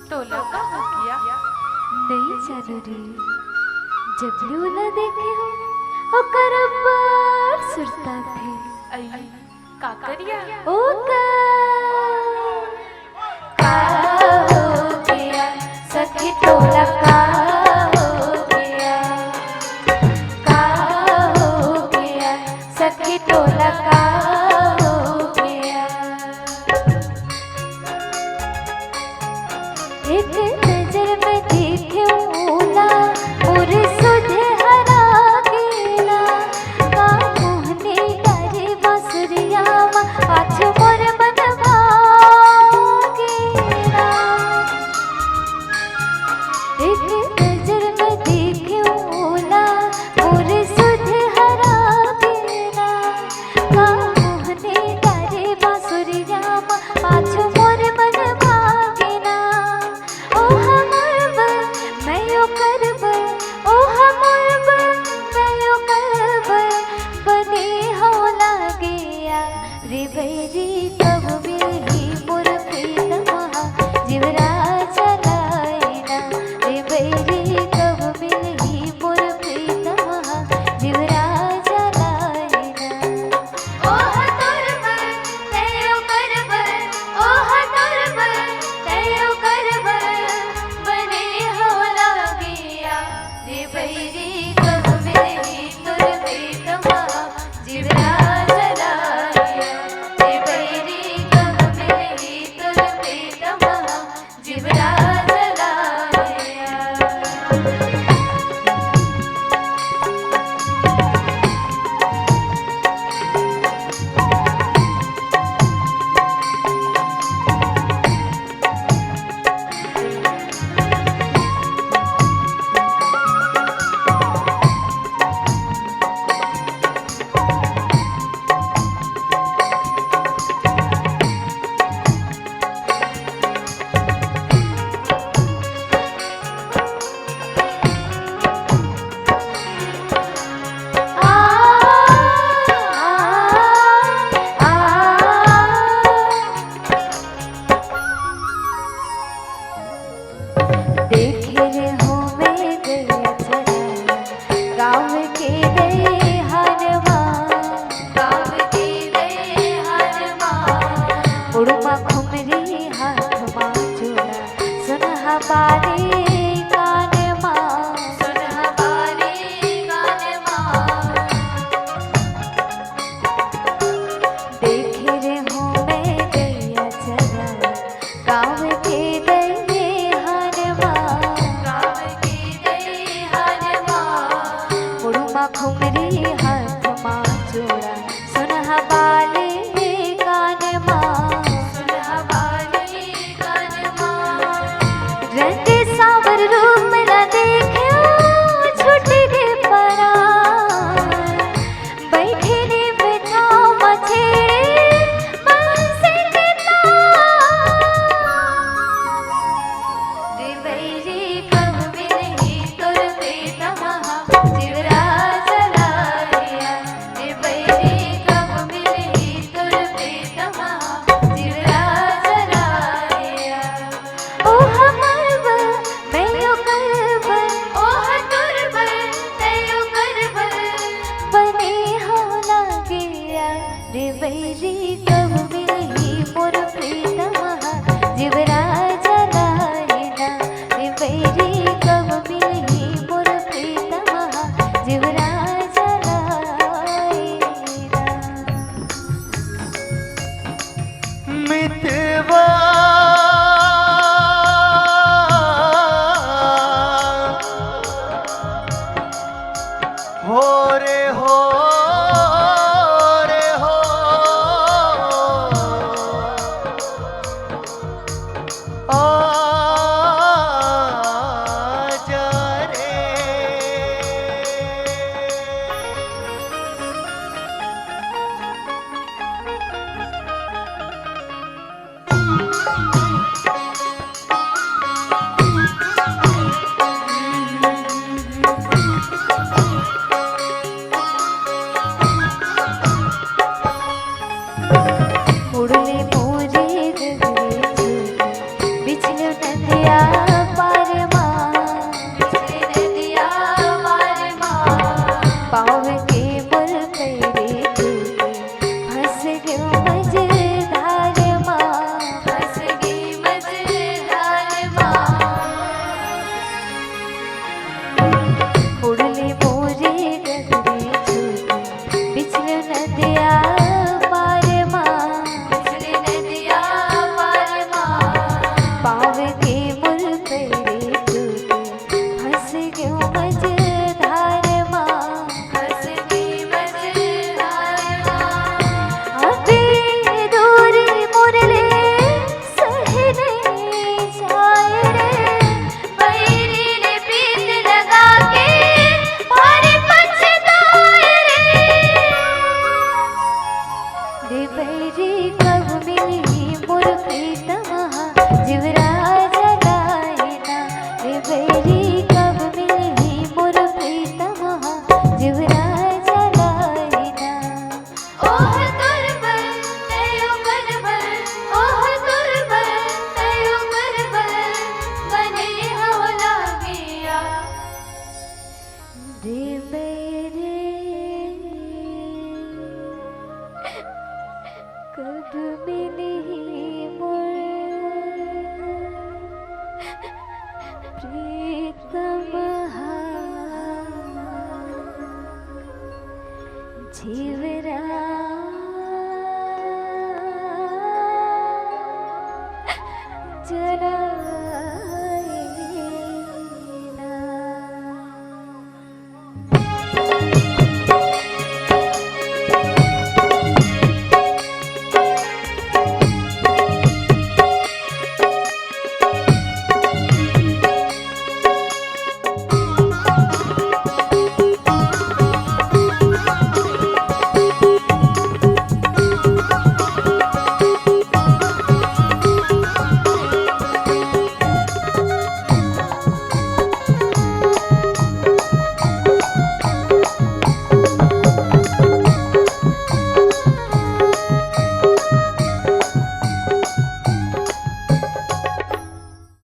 तोला का हो गया नहीं जरूरी जब लूला देखे हो ओकर बार सुरता थे काकरिया ओ का हो गया सखी तोला का हो गया का हो गया सखी तोला का हो गया एक नजर में देखे ओला और सुधे हरा गेला का मोहने करे बसुरिया आज मोर मन भागेला एक नजर में देखे ओला और सुधे हरा गेला का मोहने करे बसुरिया आज मोर मन भागेला ओ हमर बल मैं यो करबल ओ हमर बल मैं यो करबल बने हो लागेया रे बैरी कब मिलही मोर प्रीतमा जीवरा चलाएना रे बैरी कब मिलही मोर प्रीतमा जीवरा चलाएना ओ हतोर बल मैं यो करबल ओ हतोर बल मैं यो करबल बने हो लागेया रे बैरी कब मिलही तोर प्रीतमा जीवरा चलाएना रे बैरी कब मिलही तोर प्रीतमा जीवरा चलाएना देखे रे हो मैं गया चला गाँव के रे हरमा गाँव के रे हरमा उड़मा खुमरी हाथ मा चूड़ा सुनहा बारी कान माँ सुनहा बारी कान माँ देखे रे हो मैं गया चला गाँव के रे खुमरी हाथ माँ चूड़ा सुनहा बाली कान माँ सुनहा बाली कान माँ रंग सावर रूप मेरा देखे छुट गए परान बैठे ने बैठा मछेड़े बंसी के तार रे बैरी कब मिलही तोर प्रीतमा जीवरा चलाएया रे बैरी कब मिलही तोर प्रीतमा जीवरा चलाएया ओ हमर बल मैं यो करबल ओ हतोर बल मैं यो करबल बने हो लागेया रे बैरी कब मिलही मोर प्रीतमा जीवरा